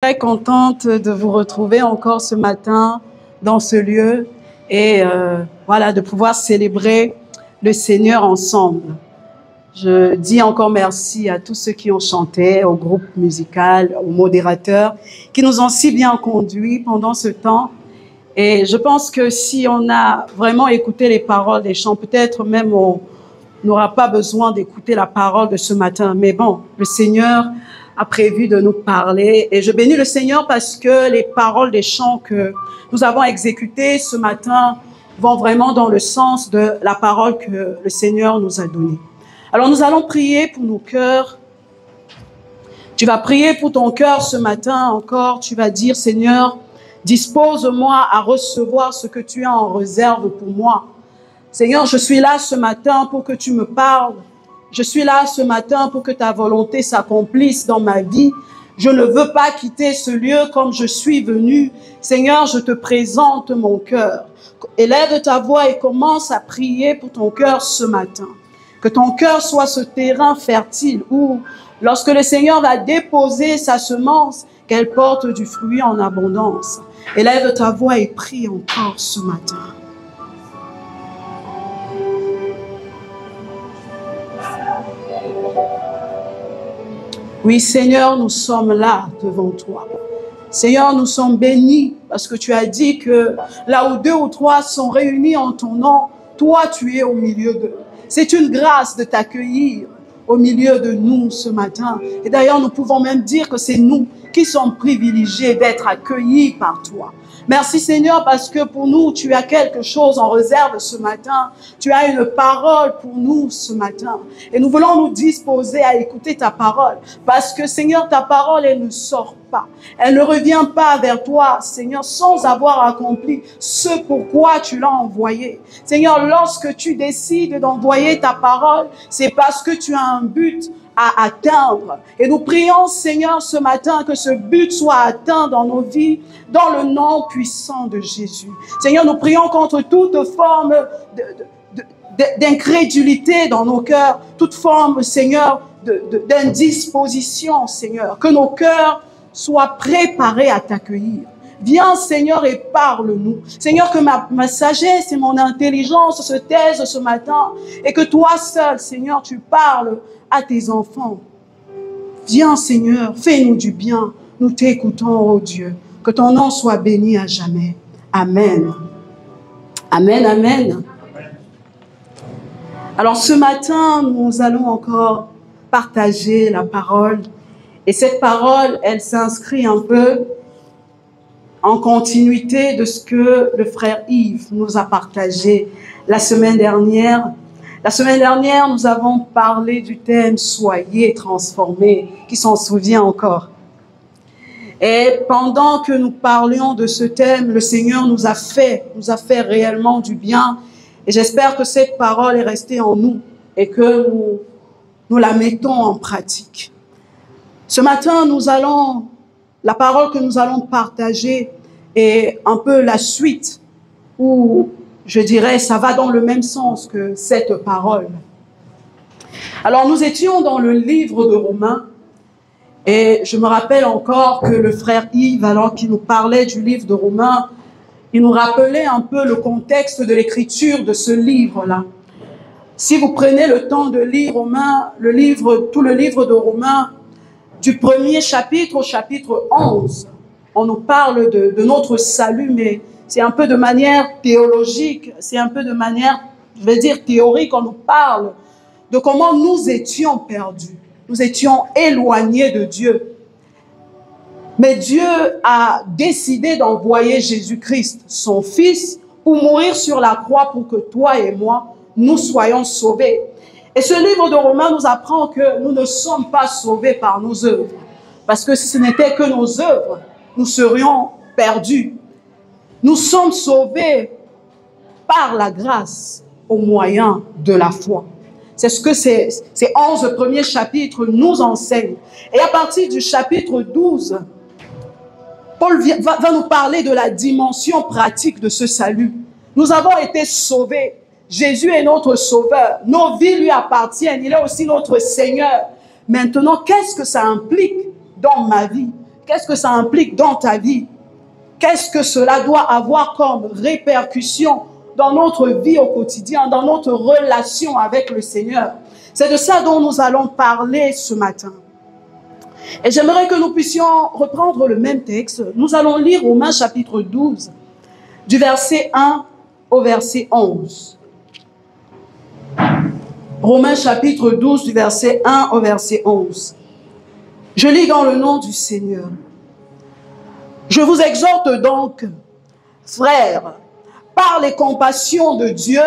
très contente de vous retrouver encore ce matin dans ce lieu et voilà, de pouvoir célébrer le Seigneur ensemble. Je dis encore merci à tous ceux qui ont chanté, au groupe musical, aux modérateurs, qui nous ont si bien conduits pendant ce temps. Et je pense que si on a vraiment écouté les paroles des chants, peut-être même on n'aura pas besoin d'écouter la parole de ce matin. Mais bon, le Seigneur a prévu de nous parler. Et je bénis le Seigneur parce que les paroles des chants que nous avons exécutées ce matin vont vraiment dans le sens de la parole que le Seigneur nous a donnée. Alors nous allons prier pour nos cœurs. Tu vas prier pour ton cœur ce matin encore. Tu vas dire, Seigneur, dispose-moi à recevoir ce que tu as en réserve pour moi. Seigneur, je suis là ce matin pour que tu me parles. Je suis là ce matin pour que ta volonté s'accomplisse dans ma vie. Je ne veux pas quitter ce lieu comme je suis venu. Seigneur, je te présente mon cœur. Élève ta voix et commence à prier pour ton cœur ce matin. Que ton cœur soit ce terrain fertile où, lorsque le Seigneur va déposer sa semence, qu'elle porte du fruit en abondance. Élève ta voix et prie encore ce matin. Oui, Seigneur, nous sommes là devant toi. Seigneur, nous sommes bénis parce que tu as dit que là où 2 ou 3 sont réunis en ton nom, toi, tu es au milieu d'eux. C'est une grâce de t'accueillir au milieu de nous ce matin. Et d'ailleurs, nous pouvons même dire que c'est nous qui sommes privilégiés d'être accueillis par toi. Merci Seigneur parce que pour nous, tu as quelque chose en réserve ce matin. Tu as une parole pour nous ce matin. Et nous voulons nous disposer à écouter ta parole. Parce que Seigneur, ta parole, elle ne sort pas. Elle ne revient pas vers toi, Seigneur, sans avoir accompli ce pourquoi tu l'as envoyé. Seigneur, lorsque tu décides d'envoyer ta parole, c'est parce que tu as un but à atteindre. Et nous prions, Seigneur, ce matin, que ce but soit atteint dans nos vies, dans le nom puissant de Jésus. Seigneur, nous prions contre toute forme d'incrédulité dans nos cœurs, toute forme, Seigneur, d'indisposition, Seigneur, que nos cœurs soient préparés à t'accueillir. Viens, Seigneur, et parle-nous. Seigneur, que ma sagesse et mon intelligence se taisent ce matin et que toi seul, Seigneur, tu parles à tes enfants. Viens, Seigneur, fais-nous du bien. Nous t'écoutons, oh Dieu. Que ton nom soit béni à jamais. Amen. Amen, amen. Alors, ce matin, nous allons encore partager la parole. Et cette parole, elle s'inscrit un peu en continuité de ce que le frère Yves nous a partagé la semaine dernière. La semaine dernière, nous avons parlé du thème « Soyez transformés », qui s'en souvient encore. Et pendant que nous parlions de ce thème, le Seigneur nous a fait réellement du bien. Et j'espère que cette parole est restée en nous et que nous la mettons en pratique. Ce matin, la parole que nous allons partager est un peu la suite où, je dirais, ça va dans le même sens que cette parole. Alors, nous étions dans le livre de Romains et je me rappelle encore que le frère Yves, alors qu'il nous parlait du livre de Romains, il nous rappelait un peu le contexte de l'écriture de ce livre-là. Si vous prenez le temps de lire Romains, tout le livre de Romains, du premier chapitre au chapitre 11, on nous parle de notre salut, mais c'est un peu de manière théologique, c'est un peu de manière, je vais dire, théorique. On nous parle de comment nous étions perdus, nous étions éloignés de Dieu. Mais Dieu a décidé d'envoyer Jésus-Christ, son Fils, pour mourir sur la croix pour que toi et moi, nous soyons sauvés. Et ce livre de Romains nous apprend que nous ne sommes pas sauvés par nos œuvres. Parce que si ce n'était que nos œuvres, nous serions perdus. Nous sommes sauvés par la grâce au moyen de la foi. C'est ce que ces 11 premiers chapitres nous enseignent. Et à partir du chapitre 12, Paul va nous parler de la dimension pratique de ce salut. Nous avons été sauvés. Jésus est notre sauveur. Nos vies lui appartiennent. Il est aussi notre Seigneur. Maintenant, qu'est-ce que ça implique dans ma vie? qu'est-ce que ça implique dans ta vie? Qu'est-ce que cela doit avoir comme répercussion dans notre vie au quotidien, dans notre relation avec le Seigneur? C'est de ça dont nous allons parler ce matin. Et j'aimerais que nous puissions reprendre le même texte. Nous allons lire Romains chapitre 12, du verset 1 au verset 11. Romains chapitre 12, du verset 1 au verset 11. Je lis dans le nom du Seigneur. Je vous exhorte donc, frères, par les compassions de Dieu,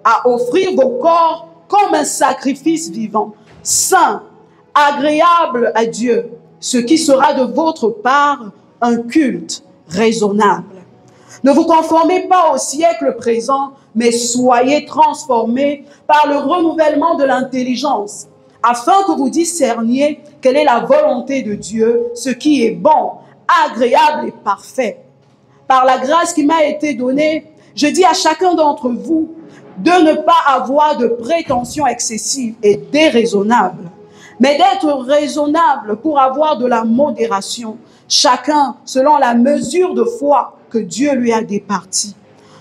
à offrir vos corps comme un sacrifice vivant, saint, agréable à Dieu, ce qui sera de votre part un culte raisonnable. Ne vous conformez pas au siècle présent, mais soyez transformés par le renouvellement de l'intelligence, afin que vous discerniez quelle est la volonté de Dieu, ce qui est bon, agréable et parfait. Par la grâce qui m'a été donnée, je dis à chacun d'entre vous de ne pas avoir de prétentions excessives et déraisonnables, mais d'être raisonnable pour avoir de la modération, chacun selon la mesure de foi que Dieu lui a départie.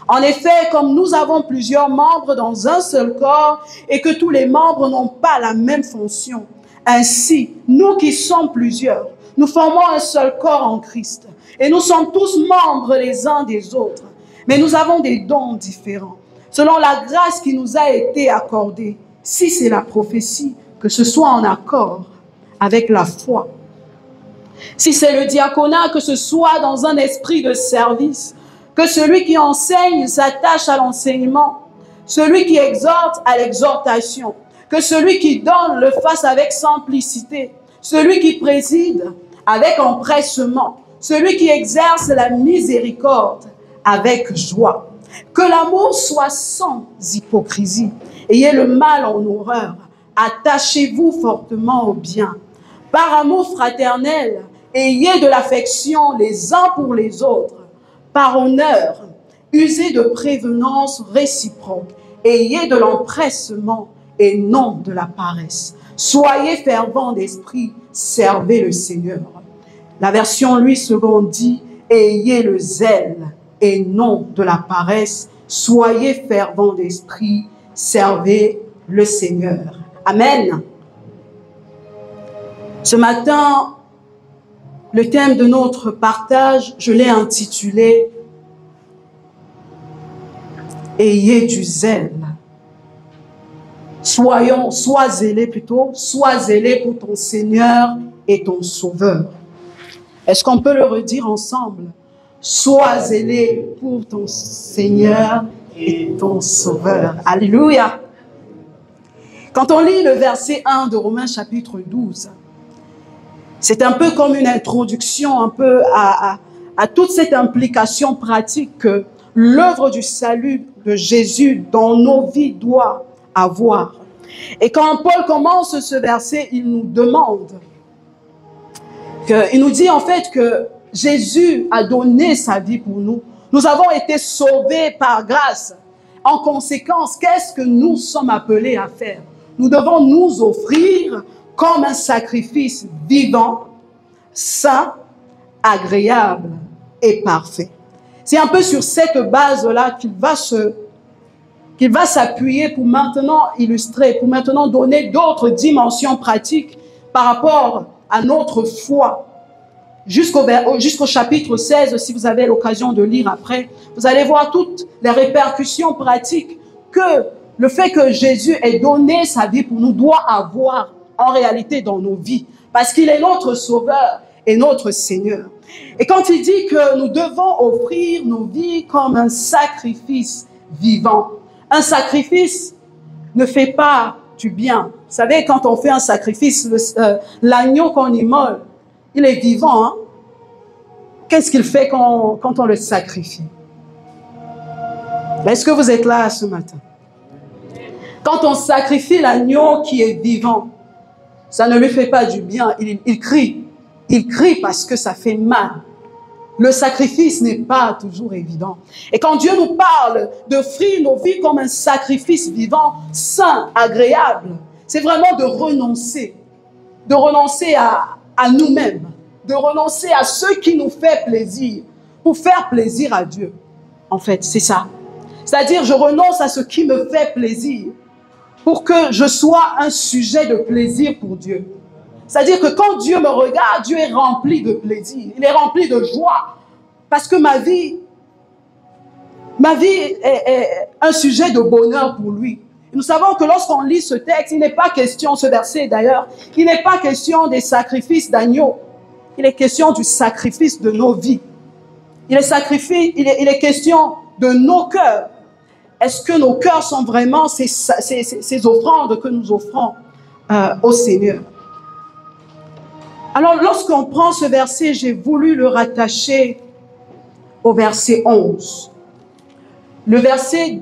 En effet, comme nous avons plusieurs membres dans un seul corps et que tous les membres n'ont pas la même fonction, ainsi, nous qui sommes plusieurs, nous formons un seul corps en Christ et nous sommes tous membres les uns des autres, mais nous avons des dons différents, selon la grâce qui nous a été accordée. Si c'est la prophétie, que ce soit en accord avec la foi. Si c'est le diaconat, que ce soit dans un esprit de service, que celui qui enseigne s'attache à l'enseignement, celui qui exhorte à l'exhortation, que celui qui donne le fasse avec simplicité, celui qui préside avec empressement, celui qui exerce la miséricorde avec joie. Que l'amour soit sans hypocrisie. Ayez le mal en horreur. Attachez-vous fortement au bien. Par amour fraternel, ayez de l'affection les uns pour les autres. Par honneur, usez de prévenance réciproque. Ayez de l'empressement et non de la paresse. Soyez fervents d'esprit, servez le Seigneur. La version Louis II dit, ayez le zèle et non de la paresse. Soyez fervents d'esprit, servez le Seigneur. Amen. Ce matin, le thème de notre partage, je l'ai intitulé « Ayez du zèle ». Sois zélé pour ton Seigneur et ton Sauveur. Est-ce qu'on peut le redire ensemble? Sois zélé pour ton Seigneur et ton Sauveur. Alléluia. Quand on lit le verset 1 de Romains chapitre 12, c'est un peu comme une introduction un peu à toute cette implication pratique que l'œuvre du salut de Jésus dans nos vies doit avoir. Et quand Paul commence ce verset, il nous demande, il nous dit en fait que Jésus a donné sa vie pour nous. Nous avons été sauvés par grâce. En conséquence, qu'est-ce que nous sommes appelés à faire? Nous devons nous offrir comme un sacrifice vivant, saint, agréable et parfait. C'est un peu sur cette base-là qu'il va s'appuyer pour maintenant illustrer, pour maintenant donner d'autres dimensions pratiques par rapport à notre foi. Jusqu'au chapitre 16, si vous avez l'occasion de lire après, vous allez voir toutes les répercussions pratiques que le fait que Jésus ait donné sa vie pour nous doit avoir en réalité dans nos vies, parce qu'il est notre Sauveur et notre Seigneur. Et quand il dit que nous devons offrir nos vies comme un sacrifice vivant, un sacrifice ne fait pas du bien. Vous savez, quand on fait un sacrifice, l'agneau qu'on immole, il est vivant. Hein? Qu'est-ce qu'il fait quand on le sacrifie? Est-ce que vous êtes là ce matin? Quand on sacrifie l'agneau qui est vivant, ça ne lui fait pas du bien. Il crie. Il crie parce que ça fait mal. Le sacrifice n'est pas toujours évident. Et quand Dieu nous parle d'offrir nos vies comme un sacrifice vivant, saint, agréable, c'est vraiment de renoncer à nous-mêmes, de renoncer à ce qui nous fait plaisir pour faire plaisir à Dieu. En fait, c'est ça. C'est-à-dire, je renonce à ce qui me fait plaisir pour que je sois un sujet de plaisir pour Dieu. C'est-à-dire que quand Dieu me regarde, Dieu est rempli de plaisir, il est rempli de joie, parce que ma vie est un sujet de bonheur pour lui. Et nous savons que lorsqu'on lit ce texte, il n'est pas question, ce verset d'ailleurs, il n'est pas question des sacrifices d'agneaux, il est question du sacrifice de nos vies. Il est question de nos cœurs. Est-ce que nos cœurs sont vraiment ces offrandes que nous offrons au Seigneur? Alors, lorsqu'on prend ce verset, j'ai voulu le rattacher au verset 11. Le verset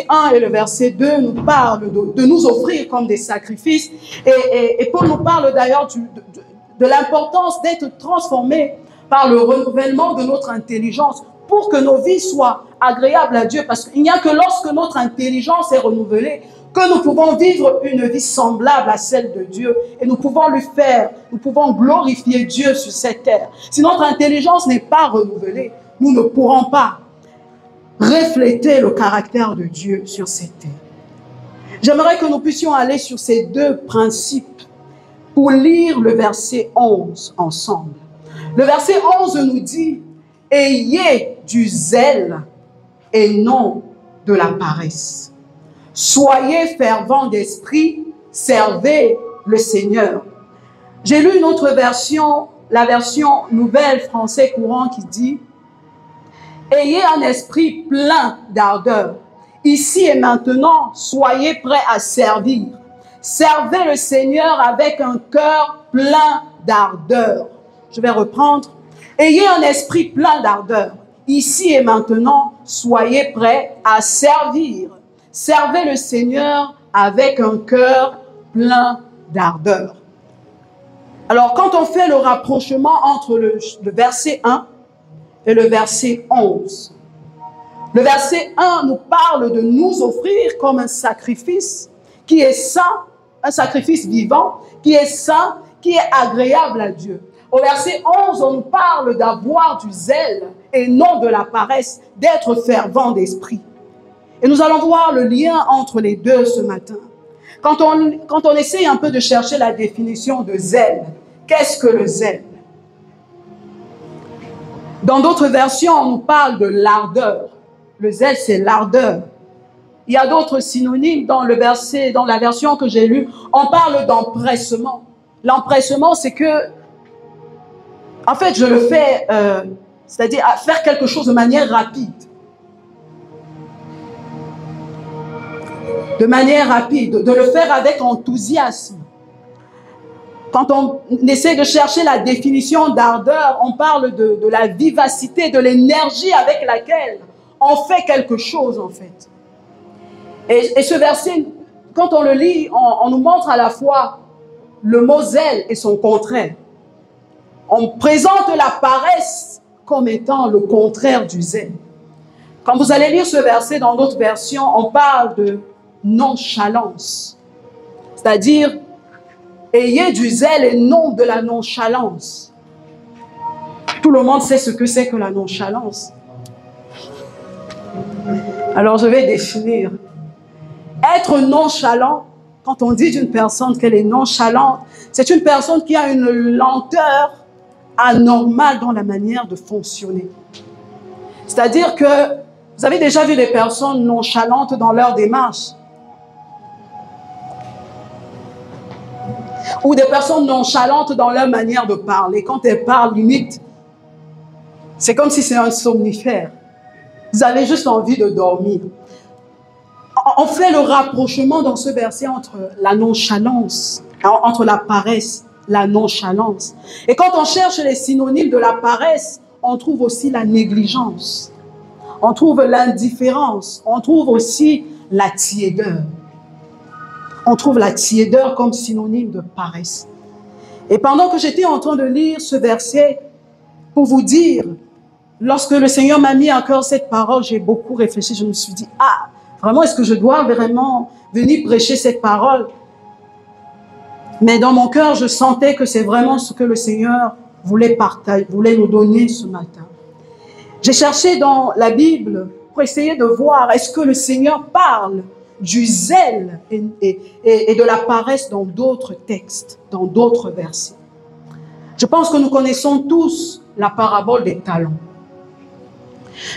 1 et le verset 2 nous parlent de nous offrir comme des sacrifices. Et Paul nous parle d'ailleurs de l'importance d'être transformés par le renouvellement de notre intelligence pour que nos vies soient agréables à Dieu. Parce qu'il n'y a que lorsque notre intelligence est renouvelée que nous pouvons vivre une vie semblable à celle de Dieu. Et nous pouvons nous pouvons glorifier Dieu sur cette terre. Si notre intelligence n'est pas renouvelée, nous ne pourrons pas refléter le caractère de Dieu sur cette terre. J'aimerais que nous puissions aller sur ces deux principes pour lire le verset 11 ensemble. Le verset 11 nous dit « Ayez du zèle et non de la paresse. Soyez fervents d'esprit, servez le Seigneur. » J'ai lu une autre version, la version Nouvelle Français Courant qui dit « Ayez un esprit plein d'ardeur. Ici et maintenant, soyez prêts à servir. Servez le Seigneur avec un cœur plein d'ardeur. » Je vais reprendre. « Ayez un esprit plein d'ardeur. Ici et maintenant, soyez prêts à servir. Servez le Seigneur avec un cœur plein d'ardeur. » Alors, quand on fait le rapprochement entre le verset 1 et le verset 11, le verset 1 nous parle de nous offrir comme un sacrifice qui est saint, un sacrifice vivant, qui est saint, qui est agréable à Dieu. Au verset 11, on nous parle d'avoir du zèle et non de la paresse, d'être fervent d'esprit. Et nous allons voir le lien entre les deux ce matin. Quand on essaye un peu de chercher la définition de zèle, qu'est-ce que le zèle? Dans d'autres versions, on nous parle de l'ardeur. Le zèle, c'est l'ardeur. Il y a d'autres synonymes dans le verset, dans la version que j'ai lue. On parle d'empressement. L'empressement, c'est que, en fait, je le fais, c'est-à-dire à faire quelque chose de manière rapide. De manière rapide, de le faire avec enthousiasme. Quand on essaie de chercher la définition d'ardeur, on parle de la vivacité, de l'énergie avec laquelle on fait quelque chose, en fait. Et ce verset, quand on le lit, on nous montre à la fois le mot zèle et son contraire. On présente la paresse comme étant le contraire du zèle. Quand vous allez lire ce verset dans d'autres versions, on parle de nonchalance. C'est-à-dire, ayez du zèle et non de la nonchalance. Tout le monde sait ce que c'est que la nonchalance. Alors je vais définir. Être nonchalant, quand on dit d'une personne qu'elle est nonchalante, c'est une personne qui a une lenteur anormale dans la manière de fonctionner. C'est-à-dire que vous avez déjà vu des personnes nonchalantes dans leur démarche. Ou des personnes nonchalantes dans leur manière de parler. Quand elles parlent, limite, c'est comme si c'est un somnifère. Vous avez juste envie de dormir. On fait le rapprochement dans ce verset entre la nonchalance, entre la paresse, la nonchalance. Et quand on cherche les synonymes de la paresse, on trouve aussi la négligence. On trouve l'indifférence. On trouve aussi la tiédeur. On trouve la tiédeur comme synonyme de paresse. Et pendant que j'étais en train de lire ce verset, pour vous dire, lorsque le Seigneur m'a mis à cœur cette parole, j'ai beaucoup réfléchi. Je me suis dit, ah, vraiment, est-ce que je dois vraiment venir prêcher cette parole? Mais dans mon cœur, je sentais que c'est vraiment ce que le Seigneur voulait nous donner ce matin. J'ai cherché dans la Bible pour essayer de voir est-ce que le Seigneur parle du zèle et de la paresse dans d'autres textes, dans d'autres versets. Je pense que nous connaissons tous la parabole des talents.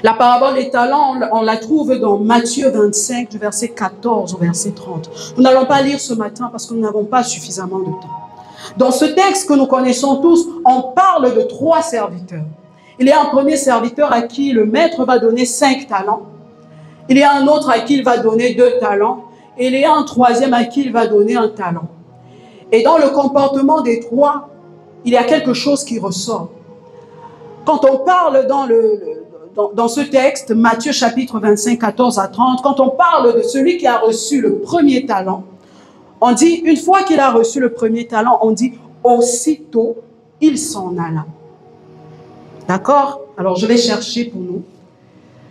La parabole des talents, on la trouve dans Matthieu 25, du verset 14 au verset 30. Nous n'allons pas lire ce matin parce que nous n'avons pas suffisamment de temps. Dans ce texte que nous connaissons tous, on parle de 3 serviteurs. Il y a un premier serviteur à qui le maître va donner 5 talents. Il y a un autre à qui il va donner 2 talents. Et il y a un troisième à qui il va donner 1 talent. Et dans le comportement des 3, il y a quelque chose qui ressort. Quand on parle dans ce texte, Matthieu chapitre 25, 14 à 30, quand on parle de celui qui a reçu le premier talent, on dit, une fois qu'il a reçu le premier talent, on dit, aussitôt, il s'en alla. D'accord? Alors, je vais chercher pour nous.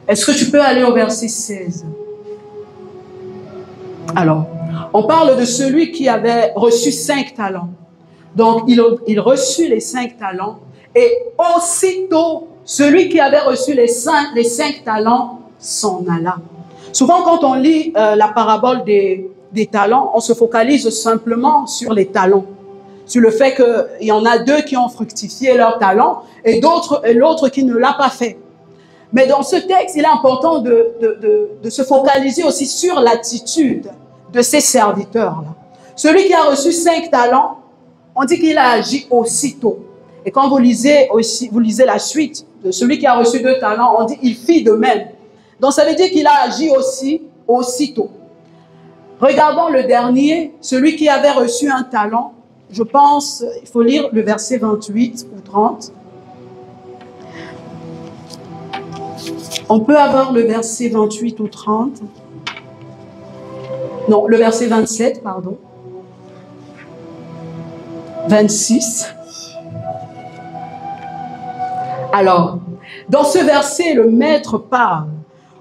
Est-ce que tu peux aller au verset 16? Alors, on parle de celui qui avait reçu 5 talents. Donc, il reçut les 5 talents et aussitôt, celui qui avait reçu les 5 talents s'en alla. Souvent, quand on lit la parabole des talents, on se focalise simplement sur les talents, sur le fait qu'il y en a 2 qui ont fructifié leurs talents et l'autre qui ne l'a pas fait. Mais dans ce texte, il est important de se focaliser aussi sur l'attitude de ces serviteurs-là. Celui qui a reçu 5 talents, on dit qu'il a agi aussitôt. Et quand vous lisez la suite de celui qui a reçu 2 talents, on dit il fit de même. Donc ça veut dire qu'il a agi aussi aussitôt. Regardons le dernier, celui qui avait reçu 1 talent. Je pense, il faut lire le verset 28 ou 30. On peut avoir le verset 28 ou 30. Non, le verset 27, pardon. 26. Alors, dans ce verset, le maître parle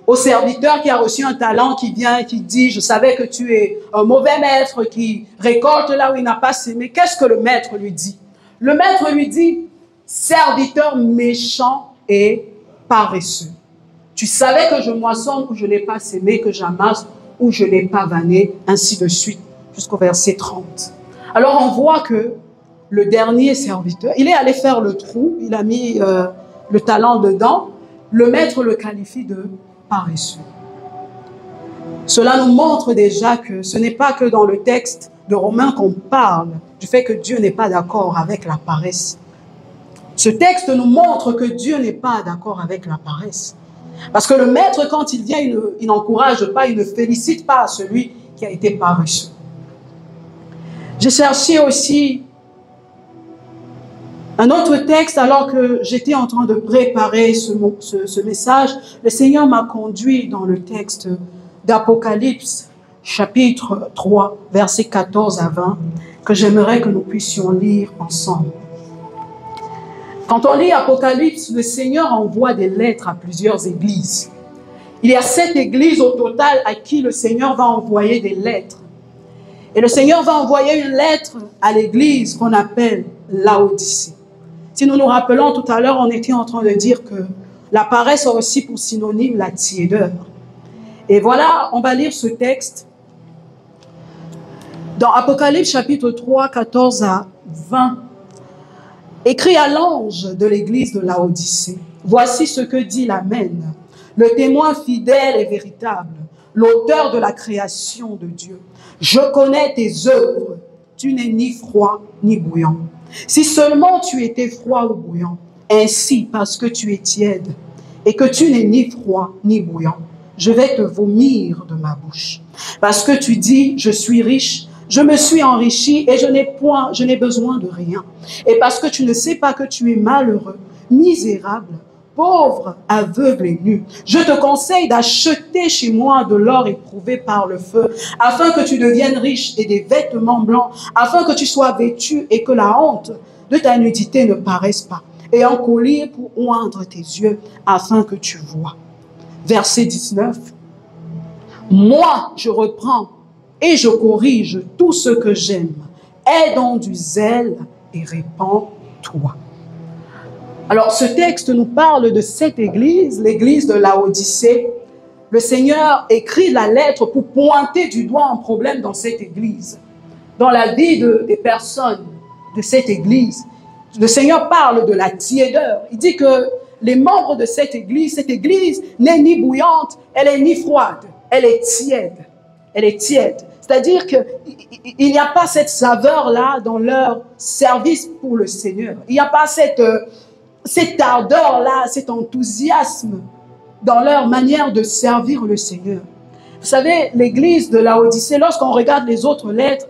au serviteur qui a reçu un talent, qui vient et qui dit, je savais que tu es un mauvais maître qui récolte là où il n'a pas sémé. Qu'est-ce que le maître lui dit? Le maître lui dit, serviteur méchant et paresseux. Tu savais que je moissonne où je n'ai pas sémé, que j'amasse où je n'ai pas vanné, ainsi de suite, jusqu'au verset 30. Alors on voit que le dernier serviteur, il est allé faire le trou, il a mis le talent dedans, le maître le qualifie de paresseux. Cela nous montre déjà que ce n'est pas que dans le texte de Romains qu'on parle du fait que Dieu n'est pas d'accord avec la paresse. Ce texte nous montre que Dieu n'est pas d'accord avec la paresse. Parce que le maître, quand il vient, il n'encourage pas, il ne félicite pas celui qui a été paresseux. J'ai cherché aussi un autre texte alors que j'étais en train de préparer ce message. Le Seigneur m'a conduit dans le texte d'Apocalypse, chapitre 3, versets 14 à 20, que j'aimerais que nous puissions lire ensemble. Quand on lit Apocalypse, le Seigneur envoie des lettres à plusieurs églises. Il y a 7 églises au total à qui le Seigneur va envoyer des lettres. Et le Seigneur va envoyer une lettre à l'église qu'on appelle Laodicée. Si nous nous rappelons tout à l'heure, on était en train de dire que la paresse a aussi pour synonyme la tiédeur. Et voilà, on va lire ce texte dans Apocalypse chapitre 3, 14 à 20. Écrit à l'ange de l'église de Laodicée. Voici ce que dit l'Amen, le témoin fidèle et véritable, l'auteur de la création de Dieu. Je connais tes œuvres, tu n'es ni froid ni bouillant. Si seulement tu étais froid ou bouillant, ainsi parce que tu es tiède et que tu n'es ni froid ni bouillant, je vais te vomir de ma bouche. Parce que tu dis, je suis riche, je me suis enrichi et je n'ai besoin de rien. Et parce que tu ne sais pas que tu es malheureux, misérable, pauvre, aveugle et nu, je te conseille d'acheter chez moi de l'or éprouvé par le feu, afin que tu deviennes riche et des vêtements blancs, afin que tu sois vêtu et que la honte de ta nudité ne paraisse pas, et un collier pour oindre tes yeux, afin que tu vois. Verset 19. Moi, je reprends et je corrige tout ce que j'aime. Aie donc du zèle et répands-toi. Alors, ce texte nous parle de cette église, l'église de Laodicée. Le Seigneur écrit la lettre pour pointer du doigt un problème dans cette église, dans la vie des personnes de cette église. Le Seigneur parle de la tiédeur. Il dit que les membres de cette église n'est ni bouillante, elle est ni froide, elle est tiède. Elle est tiède. C'est-à-dire qu'il n'y a pas cette saveur-là dans leur service pour le Seigneur. Il n'y a pas cette ardeur-là, cet enthousiasme dans leur manière de servir le Seigneur. Vous savez, l'église de Laodicée, lorsqu'on regarde les autres lettres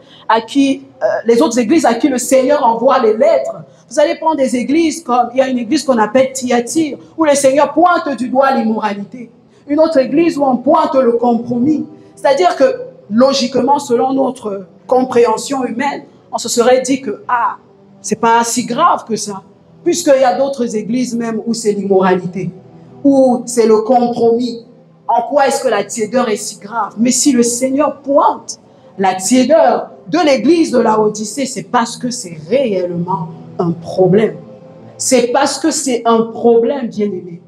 les autres églises à qui le Seigneur envoie les lettres, vous allez prendre des églises comme, il y a une église qu'on appelle Thyatire, où le Seigneur pointe du doigt l'immoralité. Une autre église où on pointe le compromis. C'est-à-dire que, logiquement, selon notre compréhension humaine, on se serait dit que, c'est pas si grave que ça. Puisqu'il y a d'autres églises même où c'est l'immoralité, où c'est le compromis. En quoi est-ce que la tiédeur est si grave? Mais si le Seigneur pointe la tiédeur de l'église de Laodicée, c'est parce que c'est réellement un problème. C'est parce que c'est un problème, bien-aimé.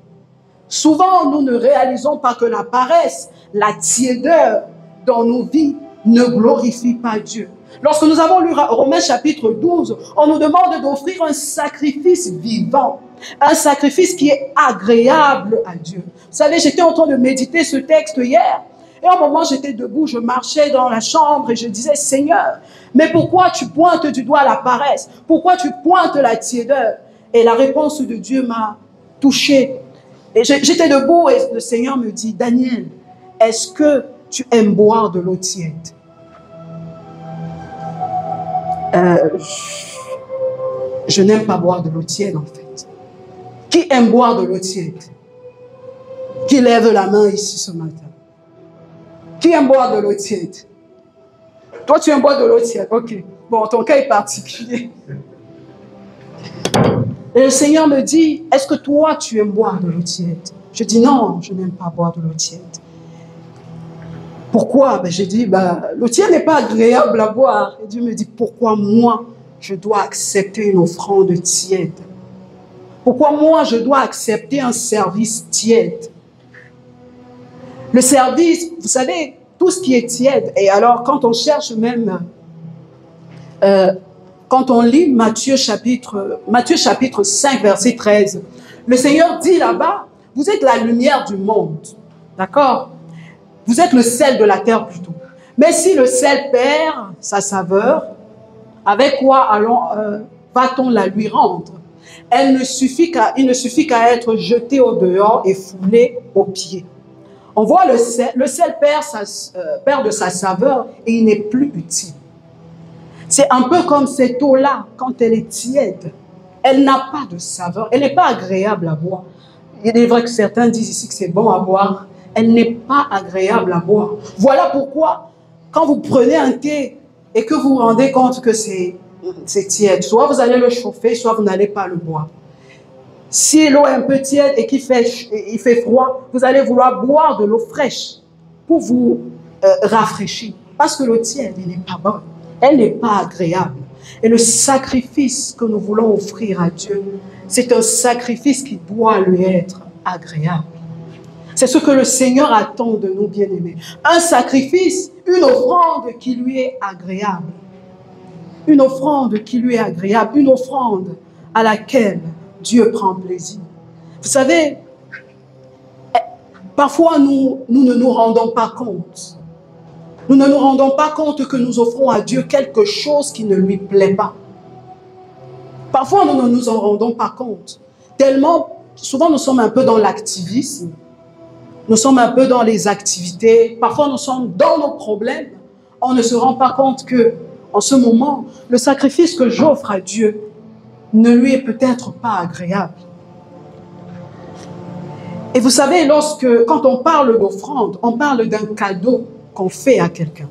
Souvent, nous ne réalisons pas que la paresse, la tiédeur dans nos vies ne glorifie pas Dieu. Lorsque nous avons lu Romains chapitre 12, on nous demande d'offrir un sacrifice vivant, un sacrifice qui est agréable à Dieu. Vous savez, j'étais en train de méditer ce texte hier, et au moment où j'étais debout, je marchais dans la chambre et je disais, Seigneur, mais pourquoi tu pointes du doigt la paresse? Pourquoi tu pointes la tiédeur? Et la réponse de Dieu m'a touchée. Et j'étais debout et le Seigneur me dit, Daniel, est-ce que tu aimes boire de l'eau tiède? Je n'aime pas boire de l'eau tiède, en fait. Qui aime boire de l'eau tiède? Qui lève la main ici ce matin? Qui aime boire de l'eau tiède? Toi, tu aimes boire de l'eau tiède. Ok. Bon, ton cas est particulier. Et le Seigneur me dit, est-ce que toi, tu aimes boire de l'eau tiède? Je dis non, je n'aime pas boire de l'eau tiède. Pourquoi? J'ai dit, l'eau tiède n'est pas agréable à boire. Et Dieu me dit, pourquoi moi, je dois accepter une offrande tiède? Pourquoi moi, je dois accepter un service tiède? Le service, vous savez, tout ce qui est tiède. Et alors, quand on cherche même, quand on lit Matthieu chapitre 5, verset 13, le Seigneur dit là-bas, vous êtes la lumière du monde. D'accord? Vous êtes le sel de la terre plutôt. Mais si le sel perd sa saveur, avec quoi va-t-on la lui rendre? Il ne suffit qu'à être jeté au dehors et foulé aux pieds. On voit le sel perd de sa saveur et il n'est plus utile. C'est un peu comme cette eau-là, quand elle est tiède. Elle n'a pas de saveur, elle n'est pas agréable à boire. Il est vrai que certains disent ici que c'est bon à boire. Elle n'est pas agréable à boire. Voilà pourquoi, quand vous prenez un thé et que vous vous rendez compte que c'est tiède, soit vous allez le chauffer, soit vous n'allez pas le boire. Si l'eau est un peu tiède et qu'il fait froid, vous allez vouloir boire de l'eau fraîche pour vous rafraîchir. Parce que l'eau tiède, elle n'est pas bonne. Elle n'est pas agréable. Et le sacrifice que nous voulons offrir à Dieu, c'est un sacrifice qui doit lui être agréable. C'est ce que le Seigneur attend de nous, bien-aimés. Un sacrifice, une offrande qui lui est agréable. Une offrande qui lui est agréable. Une offrande à laquelle Dieu prend plaisir. Vous savez, parfois nous ne nous rendons pas compte. Nous ne nous rendons pas compte que nous offrons à Dieu quelque chose qui ne lui plaît pas. Parfois nous ne nous en rendons pas compte. Tellement, souvent nous sommes un peu dans l'activisme. Nous sommes un peu dans les activités. Parfois nous sommes dans nos problèmes. On ne se rend pas compte que, en ce moment, le sacrifice que j'offre à Dieu ne lui est peut-être pas agréable. Et vous savez, quand on parle d'offrande, on parle d'un cadeau qu'on fait à quelqu'un.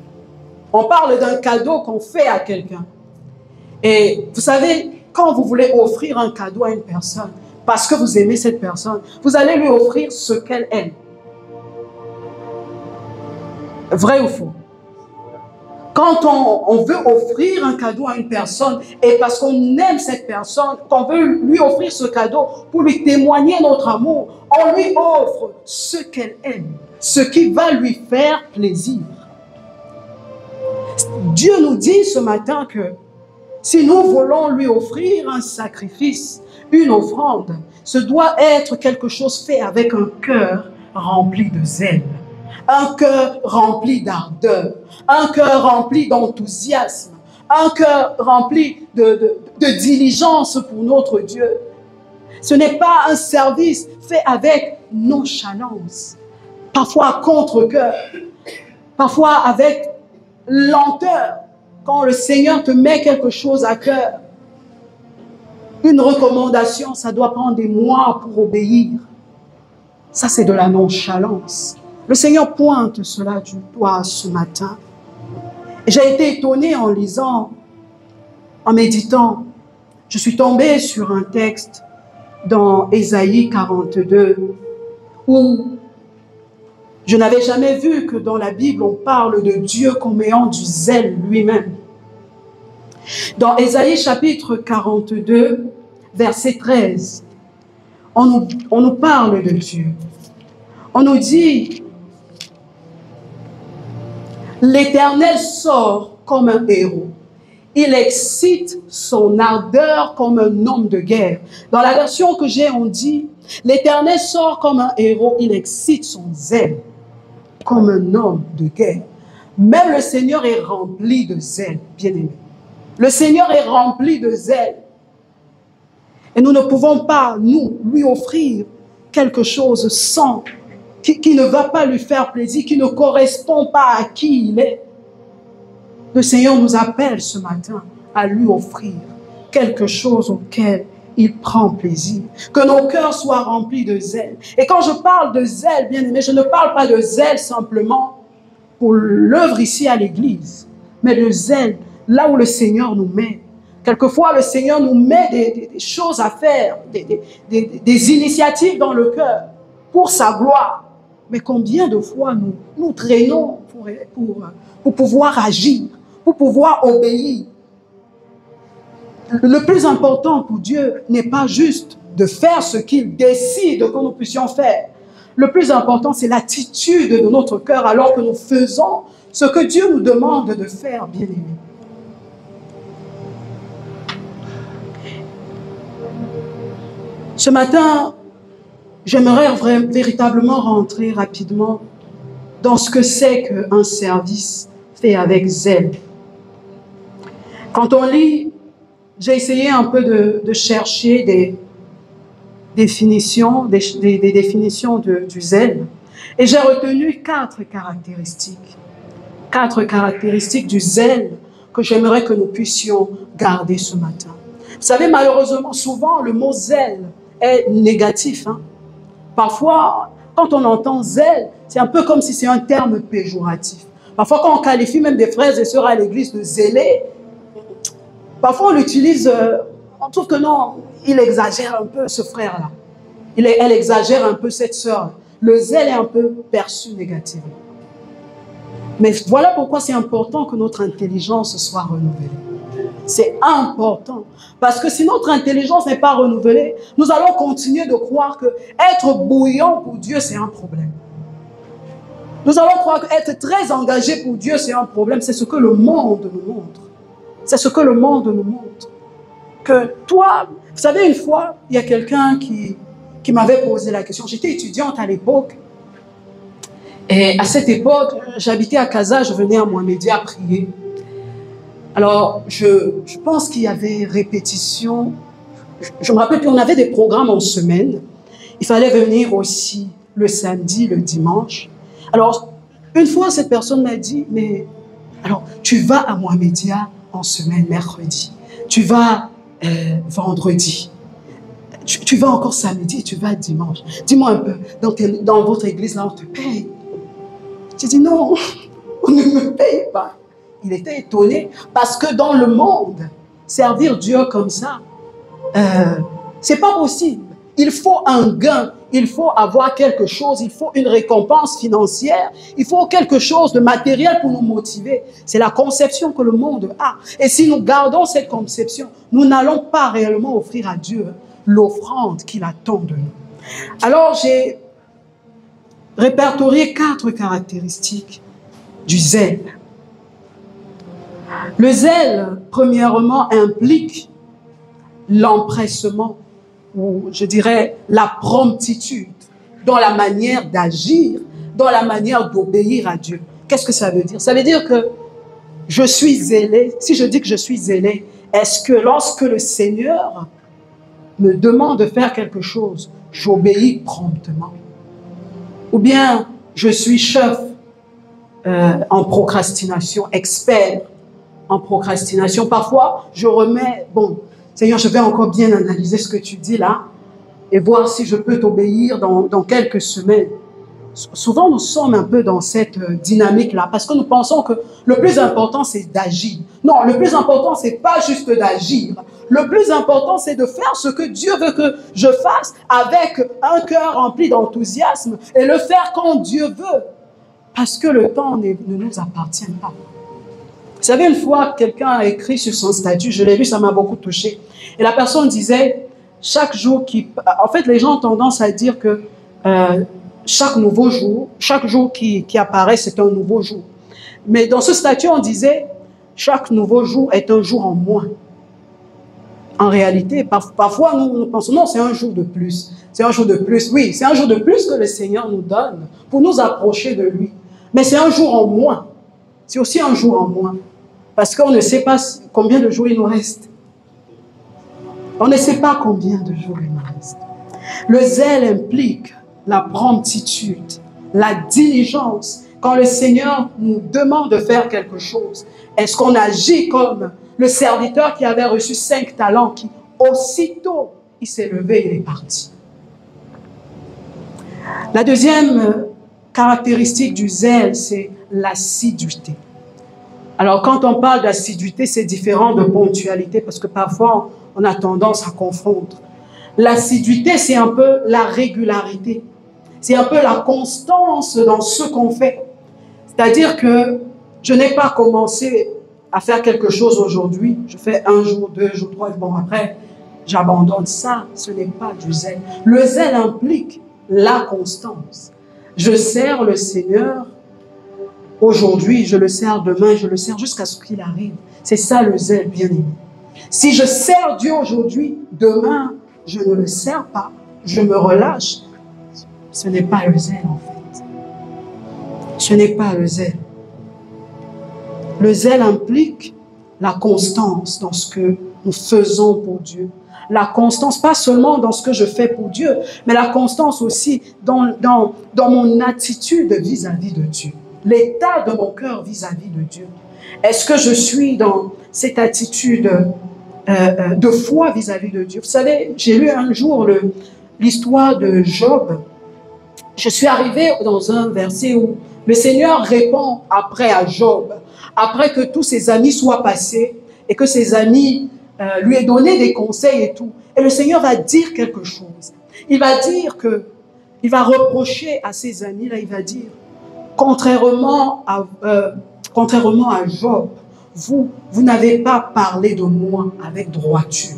On parle d'un cadeau qu'on fait à quelqu'un. Et vous savez, quand vous voulez offrir un cadeau à une personne, parce que vous aimez cette personne, vous allez lui offrir ce qu'elle aime. Vrai ou faux? Quand on veut offrir un cadeau à une personne, et parce qu'on aime cette personne, qu'on veut lui offrir ce cadeau pour lui témoigner notre amour, on lui offre ce qu'elle aime, ce qui va lui faire plaisir. Dieu nous dit ce matin que si nous voulons lui offrir un sacrifice, une offrande, ce doit être quelque chose fait avec un cœur rempli de zèle, un cœur rempli d'ardeur, un cœur rempli d'enthousiasme, un cœur rempli de diligence pour notre Dieu. Ce n'est pas un service fait avec nonchalance, parfois à contre-cœur, parfois avec lenteur. Quand le Seigneur te met quelque chose à cœur, une recommandation, ça doit prendre des mois pour obéir. Ça, c'est de la nonchalance. Le Seigneur pointe cela du doigt ce matin. J'ai été étonnée en lisant, en méditant. Je suis tombée sur un texte dans Ésaïe 42, où je n'avais jamais vu que dans la Bible, on parle de Dieu comme ayant du zèle lui-même. Dans Ésaïe chapitre 42, verset 13, on nous parle de Dieu. On nous dit, l'Éternel sort comme un héros. Il excite son ardeur comme un homme de guerre. Dans la version que j'ai, on dit, l'Éternel sort comme un héros. Il excite son zèle comme un homme de guerre. Même le Seigneur est rempli de zèle, bien-aimé. Le Seigneur est rempli de zèle. Et nous ne pouvons pas, nous, lui offrir quelque chose sans, qui ne va pas lui faire plaisir, qui ne correspond pas à qui il est. Le Seigneur nous appelle ce matin à lui offrir quelque chose auquel il prend plaisir. Que nos cœurs soient remplis de zèle. Et quand je parle de zèle, bien aimé, je ne parle pas de zèle simplement pour l'œuvre ici à l'église, mais de zèle là où le Seigneur nous met. Quelquefois, le Seigneur nous met des choses à faire, des initiatives dans le cœur pour sa gloire. Mais combien de fois nous traînons pour pouvoir agir, pour pouvoir obéir. Le plus important pour Dieu n'est pas juste de faire ce qu'il décide que nous puissions faire. Le plus important, c'est l'attitude de notre cœur alors que nous faisons ce que Dieu nous demande de faire, bien-aimés. Ce matin, j'aimerais véritablement rentrer rapidement dans ce que c'est qu'un service fait avec zèle. Quand on lit, j'ai essayé un peu de chercher des définitions, des définitions du zèle. Et j'ai retenu 4 caractéristiques. 4 caractéristiques du zèle que j'aimerais que nous puissions garder ce matin. Vous savez, malheureusement, souvent, le mot zèle est négatif. Parfois, quand on entend zèle, c'est un peu comme si c'est un terme péjoratif. Parfois, quand on qualifie même des frères et sœurs à l'église de zélés, parfois on l'utilise, on trouve que non, il exagère un peu ce frère-là. Elle exagère un peu cette sœur. Le zèle est un peu perçu négativement. Mais voilà pourquoi c'est important que notre intelligence soit renouvelée. C'est important. Parce que si notre intelligence n'est pas renouvelée, nous allons continuer de croire que être bouillant pour Dieu, c'est un problème. Nous allons croire qu'être très engagé pour Dieu, c'est un problème. C'est ce que le monde nous montre. C'est ce que le monde nous montre. Que toi, vous savez, une fois, il y a quelqu'un qui m'avait posé la question. J'étais étudiante à l'époque. Et à cette époque, j'habitais à Casa, je venais à Mohamedia prier. Alors, je pense qu'il y avait répétition. Je me rappelle qu'on avait des programmes en semaine. Il fallait venir aussi le samedi, le dimanche. Alors, une fois, cette personne m'a dit, mais alors, tu vas à Mohamedia en semaine, mercredi. Tu vas vendredi. Tu vas encore samedi, tu vas dimanche. Dis-moi un peu, dans votre église, là, on te paye. J'ai dit non, on ne me paye pas. Il était étonné parce que dans le monde, servir Dieu comme ça, c'est pas possible. il faut un gain, il faut avoir quelque chose, il faut une récompense financière, il faut quelque chose de matériel pour nous motiver. C'est la conception que le monde a. Et si nous gardons cette conception, nous n'allons pas réellement offrir à Dieu l'offrande qu'il attend de nous. Alors, j'ai répertorié 4 caractéristiques du zèle. Le zèle, premièrement, implique l'empressement, ou je dirais la promptitude dans la manière d'agir, dans la manière d'obéir à Dieu. Qu'est-ce que ça veut dire? Ça veut dire que je suis zélé. Si je dis que je suis zélé, est-ce que lorsque le Seigneur me demande de faire quelque chose, j'obéis promptement? Ou bien je suis chef en procrastination, expert en procrastination. Parfois, je remets, bon, Seigneur, je vais encore bien analyser ce que tu dis là et voir si je peux t'obéir dans quelques semaines. Souvent, nous sommes un peu dans cette dynamique-là parce que nous pensons que le plus important, c'est d'agir. Non, le plus important, c'est pas juste d'agir. Le plus important, c'est de faire ce que Dieu veut que je fasse avec un cœur rempli d'enthousiasme et le faire quand Dieu veut. Parce que le temps ne nous appartient pas. Vous savez, une fois, quelqu'un a écrit sur son statut, je l'ai lu, ça m'a beaucoup touché. Et la personne disait, chaque jour qui... En fait, les gens ont tendance à dire que chaque jour qui apparaît, c'est un nouveau jour. Mais dans ce statut, on disait, chaque nouveau jour est un jour en moins. En réalité, parfois, nous pensons, non, c'est un jour de plus. C'est un jour de plus. Oui, c'est un jour de plus que le Seigneur nous donne pour nous approcher de lui. Mais c'est un jour en moins. C'est aussi un jour en moins. Parce qu'on ne sait pas combien de jours il nous reste. On ne sait pas combien de jours il nous reste. Le zèle implique la promptitude, la diligence. Quand le Seigneur nous demande de faire quelque chose, est-ce qu'on agit comme le serviteur qui avait reçu 5 talents, qui aussitôt il s'est levé et il est parti? La deuxième caractéristique du zèle, c'est l'assiduité. Alors, quand on parle d'assiduité, c'est différent de ponctualité parce que parfois, on a tendance à confondre. L'assiduité, c'est un peu la régularité. C'est un peu la constance dans ce qu'on fait. C'est-à-dire que je n'ai pas commencé à faire quelque chose aujourd'hui. Je fais 1 jour, 2 jours, 3 jours. Bon, après, j'abandonne ça. Ce n'est pas du zèle. Le zèle implique la constance. Je sers le Seigneur aujourd'hui, je le sers demain, je le sers jusqu'à ce qu'il arrive. C'est ça le zèle, bien-aimé. Si je sers Dieu aujourd'hui, demain, je ne le sers pas, je me relâche. Ce n'est pas le zèle, en fait. Ce n'est pas le zèle. Le zèle implique la constance dans ce que nous faisons pour Dieu. La constance, pas seulement dans ce que je fais pour Dieu, mais la constance aussi dans mon attitude vis-à-vis de Dieu. L'état de mon cœur vis-à-vis de Dieu. Est-ce que je suis dans cette attitude de foi vis-à-vis de Dieu? Vous savez, j'ai lu un jour l'histoire de Job. Je suis arrivé dans un verset où le Seigneur répond après à Job, après que tous ses amis soient passés et que ses amis lui aient donné des conseils et tout. Et le Seigneur va dire quelque chose. Il va dire il va reprocher à ses amis, là, il va dire, contrairement à Job, vous n'avez pas parlé de moi avec droiture.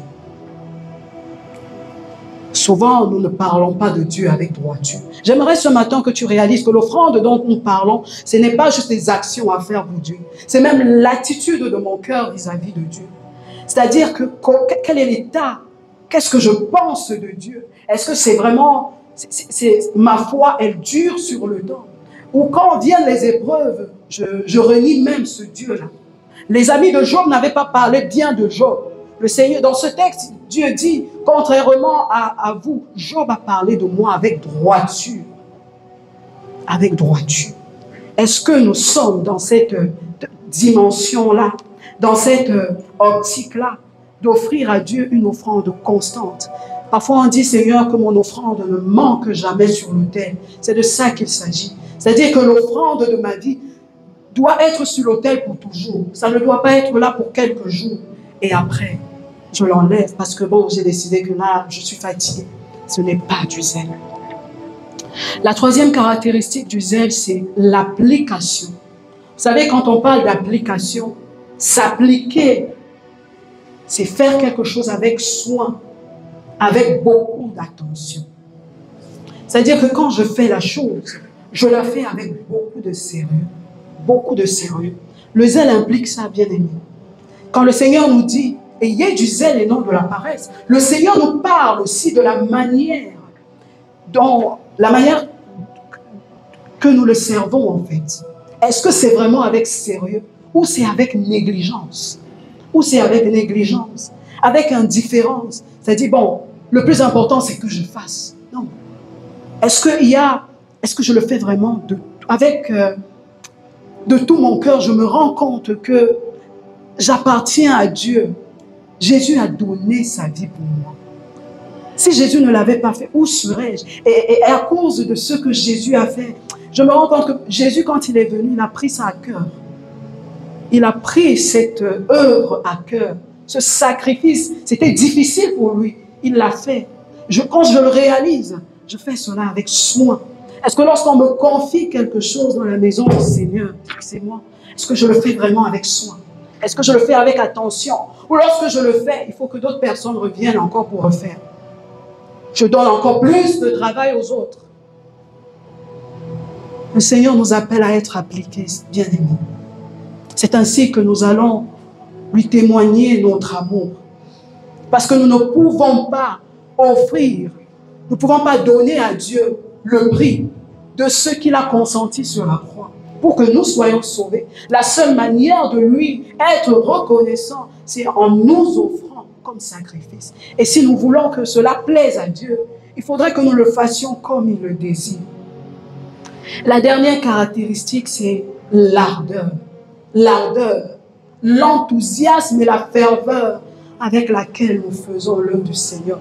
Souvent, nous ne parlons pas de Dieu avec droiture. J'aimerais ce matin que tu réalises que l'offrande dont nous parlons, ce n'est pas juste des actions à faire pour Dieu. C'est même l'attitude de mon cœur vis-à-vis de Dieu. C'est-à-dire quel est l'état? Qu'est-ce que je pense de Dieu? Est-ce que c'est vraiment... ma foi, elle dure sur le temps? Ou quand viennent les épreuves, je renie même ce Dieu-là. Les amis de Job n'avaient pas parlé bien de Job. Le Seigneur, dans ce texte, Dieu dit, contrairement à vous, Job a parlé de moi avec droiture. Avec droiture. Est-ce que nous sommes dans cette dimension-là, dans cette optique-là, d'offrir à Dieu une offrande constante? Parfois on dit, Seigneur, que mon offrande ne manque jamais sur l'autel. C'est de ça qu'il s'agit. C'est-à-dire que l'offrande de ma vie doit être sur l'autel pour toujours. Ça ne doit pas être là pour quelques jours. Et après, je l'enlève parce que bon, j'ai décidé que là, je suis fatiguée. ce n'est pas du zèle. La troisième caractéristique du zèle, c'est l'application. Vous savez, quand on parle d'application, s'appliquer, c'est faire quelque chose avec soin, avec beaucoup d'attention. C'est-à-dire que quand je fais la chose, je la fais avec beaucoup de sérieux. Beaucoup de sérieux. Le zèle implique ça, bien aimé. Quand le Seigneur nous dit, ayez du zèle et non de la paresse, le Seigneur nous parle aussi de la manière que nous le servons en fait. Est-ce que c'est vraiment avec sérieux ou c'est avec négligence? Ou c'est avec négligence, avec indifférence. C'est-à-dire, bon, le plus important, c'est que je fasse. Non. Est-ce que je le fais vraiment de tout mon cœur? Je me rends compte que j'appartiens à Dieu. Jésus a donné sa vie pour moi. Si Jésus ne l'avait pas fait, où serais-je? Et à cause de ce que Jésus a fait, je me rends compte que Jésus, quand il est venu, il a pris ça à cœur. Il a pris cette œuvre à cœur, ce sacrifice. C'était difficile pour lui. Il l'a fait. Quand je le réalise, je fais cela avec soin. Est-ce que lorsqu'on me confie quelque chose dans la maison du Seigneur, c'est moi, est-ce que je le fais vraiment avec soin? Est-ce que je le fais avec attention? Ou lorsque je le fais, il faut que d'autres personnes reviennent encore pour refaire. Je donne encore plus de travail aux autres. Le Seigneur nous appelle à être appliqués, bien-aimés. C'est ainsi que nous allons lui témoigner notre amour. Parce que nous ne pouvons pas offrir, nous ne pouvons pas donner à Dieu le prix de ce qu'il a consenti sur la croix pour que nous soyons sauvés. La seule manière de lui être reconnaissant, c'est en nous offrant comme sacrifice. Et si nous voulons que cela plaise à Dieu, il faudrait que nous le fassions comme il le désire. La dernière caractéristique, c'est l'ardeur. L'ardeur, l'enthousiasme et la ferveur avec laquelle nous faisons l'œuvre du Seigneur.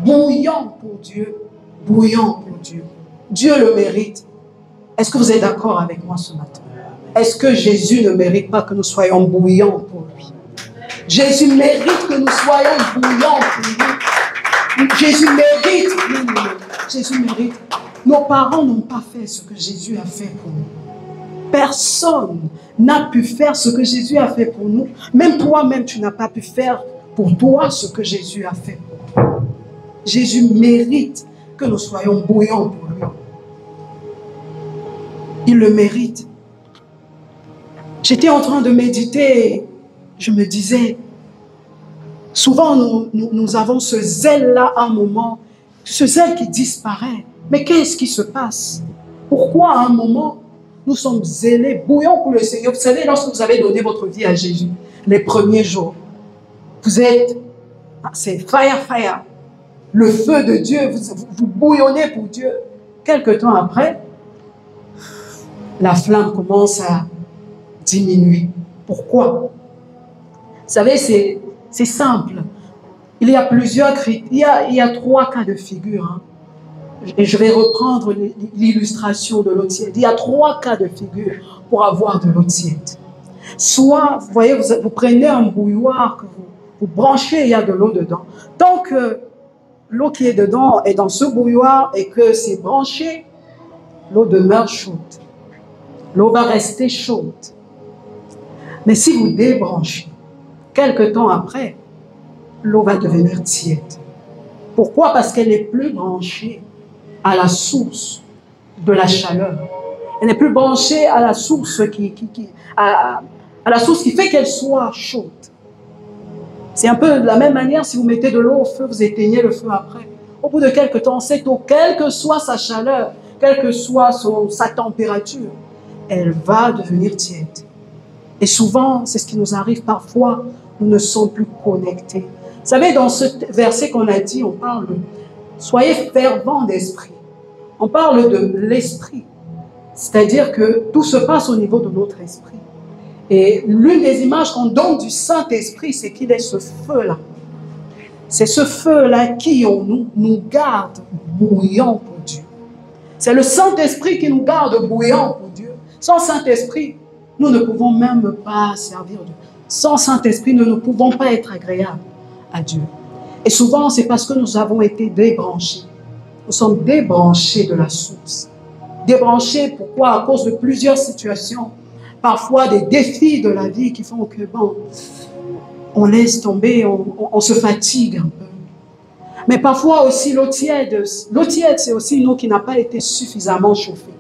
Bouillant pour Dieu, bouillant pour Dieu. Dieu le mérite. Est-ce que vous êtes d'accord avec moi ce matin? Est-ce que Jésus ne mérite pas que nous soyons bouillants pour lui? Jésus mérite que nous soyons bouillants pour lui. Jésus mérite. Jésus mérite. Nos parents n'ont pas fait ce que Jésus a fait pour nous. Personne n'a pu faire ce que Jésus a fait pour nous. Même toi-même, tu n'as pas pu faire pour toi ce que Jésus a fait pour toi. Jésus mérite que nous soyons bouillants pour lui. Il le mérite. J'étais en train de méditer, je me disais, souvent nous avons ce zèle-là à un moment, ce zèle qui disparaît. Mais qu'est-ce qui se passe? Pourquoi à un moment, nous sommes zélés, bouillants pour le Seigneur? Vous savez, lorsque vous avez donné votre vie à Jésus, les premiers jours, c'est fire. Le feu de Dieu, vous bouillonnez pour Dieu. Quelque temps après, la flamme commence à diminuer. Pourquoi? Vous savez, c'est simple. Il y a plusieurs critères, il y a 3 cas de figure. Hein. Et je vais reprendre l'illustration de l'eau tiède. Il y a 3 cas de figure pour avoir de l'eau tiède. Soit, vous voyez, vous prenez un bouilloire que vous branchez, il y a de l'eau dedans. Tant que l'eau qui est dedans est dans ce bouilloire et que c'est branché, l'eau demeure chaude. L'eau va rester chaude. Mais si vous débranchez, quelque temps après, l'eau va devenir tiède. Pourquoi? Parce qu'elle n'est plus branchée à la source de la chaleur. Elle n'est plus branchée à la source à la source qui fait qu'elle soit chaude. C'est un peu de la même manière, si vous mettez de l'eau au feu, vous éteignez le feu après. Au bout de quelques temps, cette eau, quelle que soit sa chaleur, quelle que soit sa température, elle va devenir tiède. Et souvent, c'est ce qui nous arrive parfois, nous ne sommes plus connectés. Vous savez, dans ce verset qu'on a dit, on parle de « soyez fervents d'esprit ». On parle de l'esprit, c'est-à-dire que tout se passe au niveau de notre esprit. Et l'une des images qu'on donne du Saint-Esprit, c'est qu'il est ce feu-là. C'est ce feu-là qui nous garde bouillants pour Dieu. C'est le Saint-Esprit qui nous garde bouillants pour Dieu. Sans Saint-Esprit, nous ne pouvons même pas servir Dieu. Sans Saint-Esprit, nous ne pouvons pas être agréables à Dieu. Et souvent, c'est parce que nous avons été débranchés. nous sommes débranchés de la source. Débranchés, pourquoi? À cause de plusieurs situations, parfois des défis de la vie qui font que, bon, on laisse tomber, on se fatigue un peu. Mais parfois aussi l'eau tiède, c'est aussi une eau qui n'a pas été suffisamment chauffée.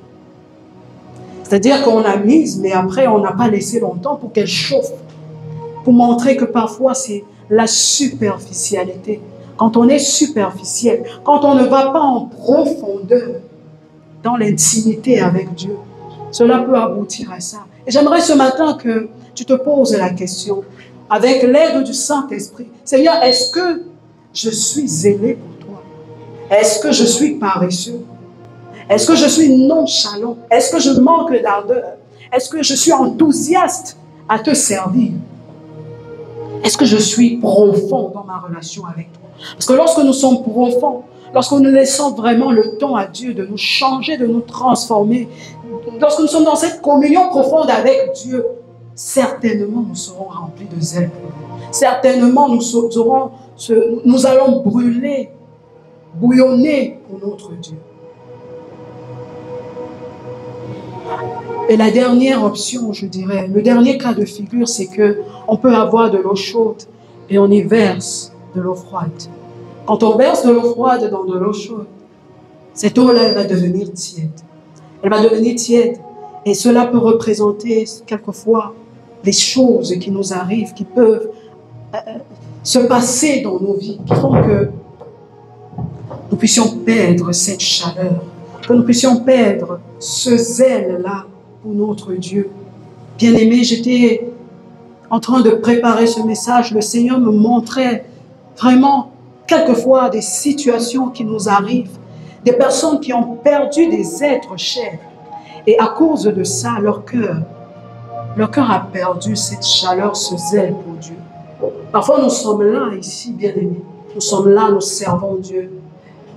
C'est-à-dire qu'on l'a mise, mais après on n'a pas laissé longtemps pour qu'elle chauffe. Pour montrer que parfois c'est la superficialité. Quand on est superficiel, quand on ne va pas en profondeur dans l'intimité avec Dieu, cela peut aboutir à ça. Et j'aimerais ce matin que tu te poses la question, avec l'aide du Saint-Esprit, Seigneur, est-ce que je suis zélé pour toi? Est-ce que je suis paresseux? Est-ce que je suis nonchalant? Est-ce que je manque d'ardeur? Est-ce que je suis enthousiaste à te servir? Est-ce que je suis profond dans ma relation avec toi? Parce que lorsque nous sommes profonds, lorsque nous laissons vraiment le temps à Dieu de nous changer, de nous transformer, lorsque nous sommes dans cette communion profonde avec Dieu, certainement nous serons remplis de zèle pour lui. Certainement nous allons brûler, bouillonner pour notre Dieu. Et la dernière option, je dirais, le dernier cas de figure, c'est qu'on peut avoir de l'eau chaude et on y verse de l'eau froide. Quand on verse de l'eau froide dans de l'eau chaude, cette eau-là, elle va devenir tiède. Elle va devenir tiède. Et cela peut représenter quelquefois des choses qui nous arrivent, qui peuvent se passer dans nos vies, qui font que nous puissions perdre cette chaleur, que nous puissions perdre ce zèle-là pour notre Dieu. Bien-aimé, j'étais en train de préparer ce message. Le Seigneur me montrait vraiment quelquefois des situations qui nous arrivent, des personnes qui ont perdu des êtres chers. Et à cause de ça, leur cœur a perdu cette chaleur, ce zèle pour Dieu. Parfois, nous sommes là, ici, bien-aimés. Nous sommes là, nous servons Dieu.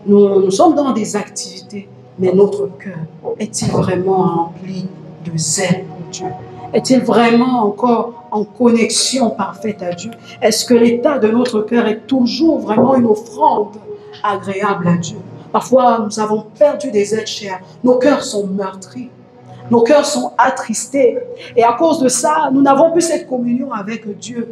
Nous sommes dans des activités, mais notre cœur est-il vraiment rempli de zèle pour Dieu? Est-il vraiment encore en connexion parfaite à Dieu? Est-ce que l'état de notre cœur est toujours vraiment une offrande agréable à Dieu? Parfois, nous avons perdu des êtres chers. Nos cœurs sont meurtris. Nos cœurs sont attristés. Et à cause de ça, nous n'avons plus cette communion avec Dieu,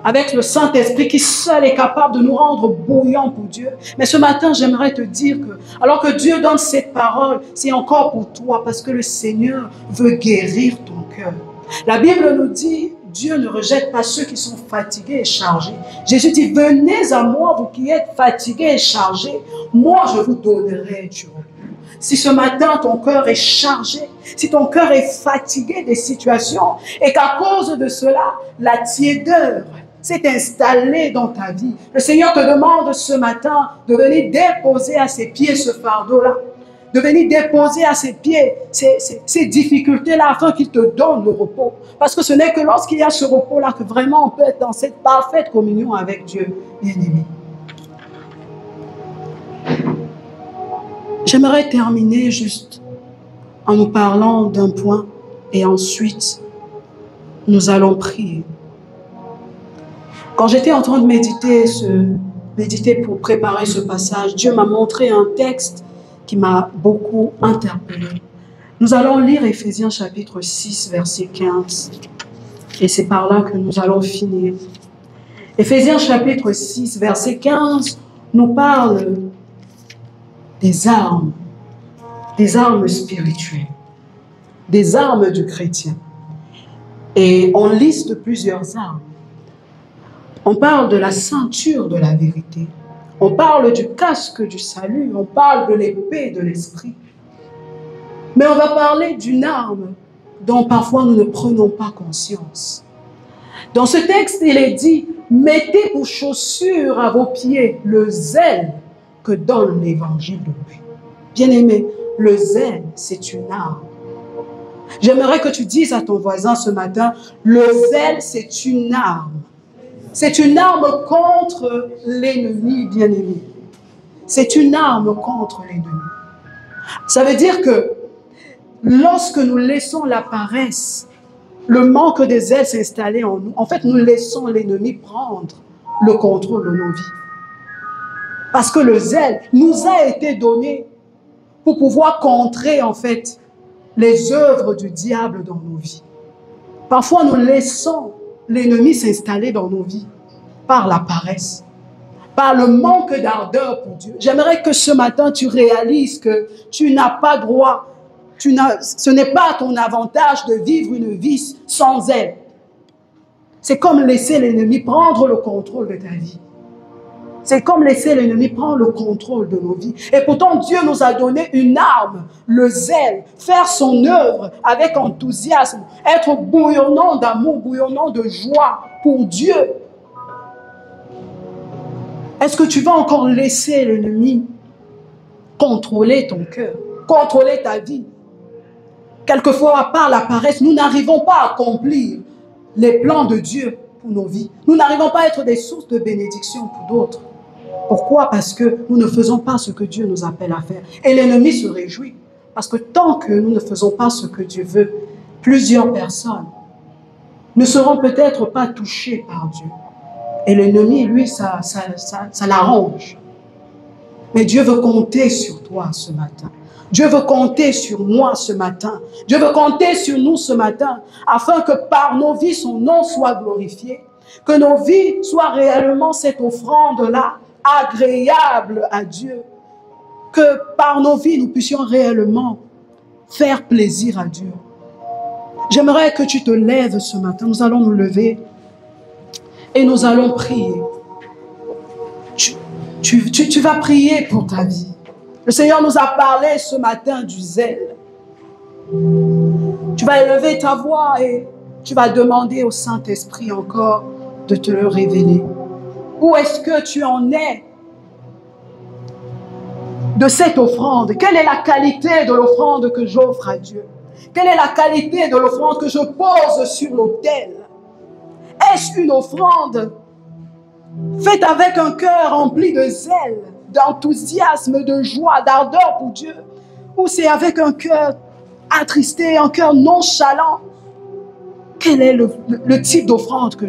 avec le Saint-Esprit qui seul est capable de nous rendre bouillants pour Dieu. Mais ce matin, j'aimerais te dire que, alors que Dieu donne cette parole, c'est encore pour toi, parce que le Seigneur veut guérir ton cœur. La Bible nous dit, Dieu ne rejette pas ceux qui sont fatigués et chargés. Jésus dit, venez à moi, vous qui êtes fatigués et chargés, moi je vous donnerai du repos. Si ce matin ton cœur est chargé, si ton cœur est fatigué des situations, et qu'à cause de cela, la tiédeur s'est installée dans ta vie, le Seigneur te demande ce matin de venir déposer à ses pieds ce fardeau-là, de venir déposer à ses pieds ces difficultés-là afin qu'il te donne le repos. Parce que ce n'est que lorsqu'il y a ce repos-là que vraiment on peut être dans cette parfaite communion avec Dieu, bien-aimé. J'aimerais terminer juste en nous parlant d'un point et ensuite nous allons prier. Quand j'étais en train de méditer pour préparer ce passage, Dieu m'a montré un texte qui m'a beaucoup interpellé. Nous allons lire Éphésiens chapitre 6, verset 15. Et c'est par là que nous allons finir. Éphésiens chapitre 6, verset 15 nous parle des armes spirituelles, des armes du chrétien. Et on liste plusieurs armes. On parle de la ceinture de la vérité. On parle du casque du salut. On parle de l'épée de l'esprit. Mais on va parler d'une arme dont parfois nous ne prenons pas conscience. Dans ce texte, il est dit, mettez pour chaussure à vos pieds le zèle que donne l'évangile de paix. Bien-aimé, le zèle, c'est une arme. J'aimerais que tu dises à ton voisin ce matin, le zèle, c'est une arme. C'est une arme contre l'ennemi, bien-aimé. C'est une arme contre l'ennemi. Ça veut dire que lorsque nous laissons la paresse, le manque de zèle s'installer en nous, en fait, nous laissons l'ennemi prendre le contrôle de nos vies. Parce que le zèle nous a été donné pour pouvoir contrer, en fait, les œuvres du diable dans nos vies. Parfois, nous laissons l'ennemi s'installer dans nos vies par la paresse, par le manque d'ardeur pour Dieu. J'aimerais que ce matin, tu réalises que tu n'as pas droit, ce n'est pas ton avantage de vivre une vie sans zèle. C'est comme laisser l'ennemi prendre le contrôle de ta vie. C'est comme laisser l'ennemi prendre le contrôle de nos vies. Et pourtant, Dieu nous a donné une arme, le zèle, faire son œuvre avec enthousiasme, être bouillonnant d'amour, bouillonnant de joie pour Dieu. Est-ce que tu vas encore laisser l'ennemi contrôler ton cœur, contrôler ta vie? Quelquefois, par la paresse, nous n'arrivons pas à accomplir les plans de Dieu pour nos vies. Nous n'arrivons pas à être des sources de bénédiction pour d'autres. Pourquoi? Parce que nous ne faisons pas ce que Dieu nous appelle à faire. Et l'ennemi se réjouit. Parce que tant que nous ne faisons pas ce que Dieu veut, plusieurs personnes ne seront peut-être pas touchées par Dieu. Et l'ennemi, lui, ça l'arrange. Mais Dieu veut compter sur toi ce matin. Dieu veut compter sur moi ce matin. Dieu veut compter sur nous ce matin, afin que par nos vies, son nom soit glorifié. Que nos vies soient réellement cette offrande-là, agréable à Dieu. Que par nos vies, nous puissions réellement faire plaisir à Dieu. J'aimerais que tu te lèves ce matin. Nous allons nous lever et nous allons prier. Tu vas prier pour ta vie. Le Seigneur nous a parlé ce matin du zèle. Tu vas élever ta voix et tu vas demander au Saint-Esprit encore de te le révéler. Où est-ce que tu en es de cette offrande? Quelle est la qualité de l'offrande que j'offre à Dieu? Quelle est la qualité de l'offrande que je pose sur l'autel? Est-ce une offrande faite avec un cœur rempli de zèle, d'enthousiasme, de joie, d'ardeur pour Dieu? Ou c'est avec un cœur attristé, un cœur nonchalant? Quel est le type d'offrande que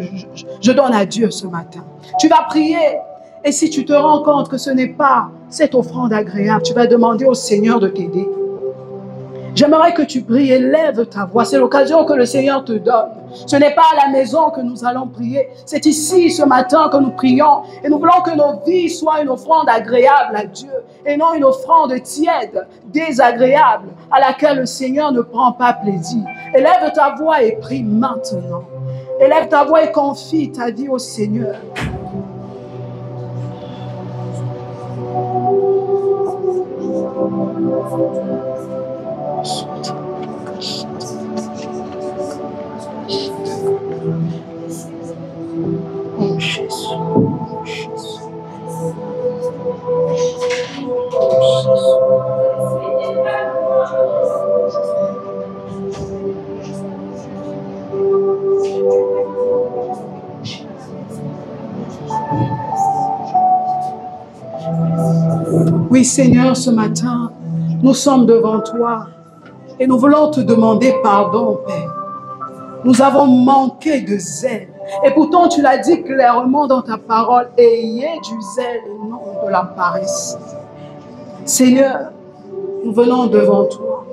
je donne à Dieu ce matin? Tu vas prier, et si tu te rends compte que ce n'est pas cette offrande agréable, tu vas demander au Seigneur de t'aider. J'aimerais que tu pries, élève ta voix. C'est l'occasion que le Seigneur te donne. Ce n'est pas à la maison que nous allons prier. C'est ici, ce matin, que nous prions. Et nous voulons que nos vies soient une offrande agréable à Dieu. Et non une offrande tiède, désagréable, à laquelle le Seigneur ne prend pas plaisir. Élève ta voix et prie maintenant. Élève ta voix et confie ta vie au Seigneur. Oh Jésus, oh Jésus. Oui Seigneur, ce matin, nous sommes devant toi et nous voulons te demander pardon, Père. Nous avons manqué de zèle. Et pourtant, tu l'as dit clairement dans ta parole, ayez du zèle et non de la paresse. Seigneur, nous venons devant toi.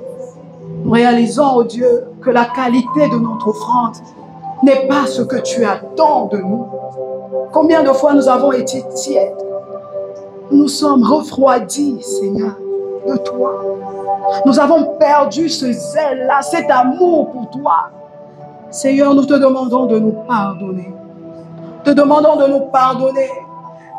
Nous réalisons, oh Dieu, que la qualité de notre offrande n'est pas ce que tu attends de nous. Combien de fois nous avons été tièdes? Nous sommes refroidis, Seigneur, de toi. Nous avons perdu ce zèle-là, cet amour pour toi. Seigneur, nous te demandons de nous pardonner. Te demandons de nous pardonner.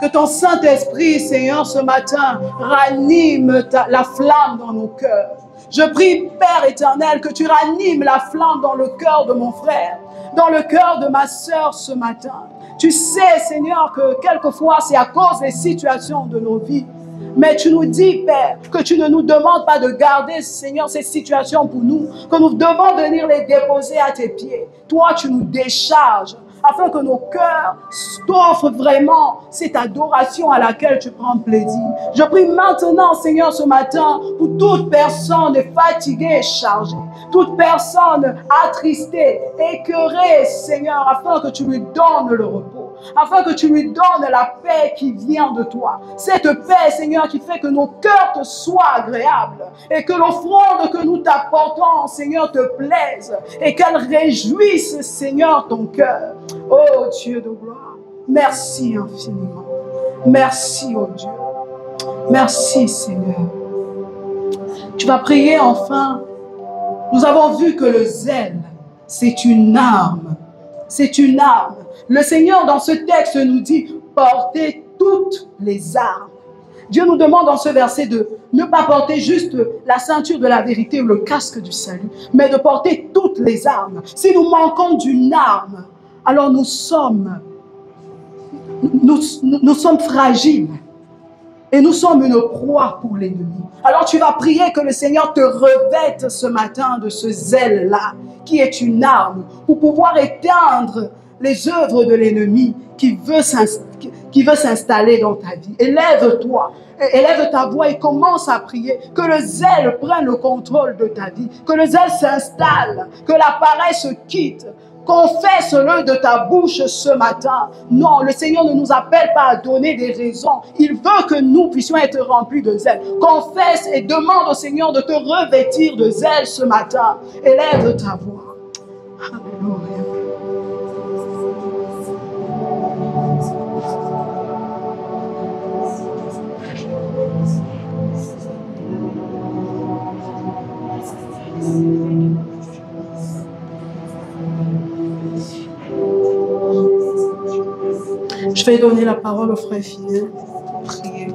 Que ton Saint-Esprit, Seigneur, ce matin, ranime la flamme dans nos cœurs. Je prie, Père éternel, que tu ranimes la flamme dans le cœur de mon frère, dans le cœur de ma sœur ce matin. Tu sais, Seigneur, que quelquefois, c'est à cause des situations de nos vies. Mais tu nous dis, Père, que tu ne nous demandes pas de garder, Seigneur, ces situations pour nous, que nous devons venir les déposer à tes pieds. Toi, tu nous décharges, afin que nos cœurs t'offrent vraiment cette adoration à laquelle tu prends plaisir. Je prie maintenant, Seigneur, ce matin, pour toute personne fatiguée et chargée, toute personne attristée, écœurée, Seigneur, afin que tu lui donnes le repos. afin que tu lui donnes la paix qui vient de toi. Cette paix, Seigneur, qui fait que nos cœurs te soient agréables et que l'offrande que nous t'apportons, Seigneur, te plaise et qu'elle réjouisse, Seigneur, ton cœur. Oh Dieu de gloire, merci infiniment. Merci, oh Dieu. Merci, Seigneur. Tu vas prier enfin. Nous avons vu que le zèle, c'est une arme. C'est une arme. Le Seigneur, dans ce texte, nous dit, portez toutes les armes. Dieu nous demande dans ce verset de ne pas porter juste la ceinture de la vérité ou le casque du salut, mais de porter toutes les armes. Si nous manquons d'une arme, alors nous sommes fragiles. Et nous sommes une proie pour l'ennemi. Alors tu vas prier que le Seigneur te revête ce matin de ce zèle-là, qui est une arme, pour pouvoir éteindre les œuvres de l'ennemi qui veut s'installer dans ta vie. Élève-toi, élève ta voix et commence à prier. Que le zèle prenne le contrôle de ta vie, que le zèle s'installe, que la paresse quitte. Confesse-le de ta bouche ce matin. Non, le Seigneur ne nous appelle pas à donner des raisons. Il veut que nous puissions être remplis de zèle. Confesse et demande au Seigneur de te revêtir de zèle ce matin. Élève ta voix. Alléluia. Je vais donner la parole au frère Fidèle pour prier.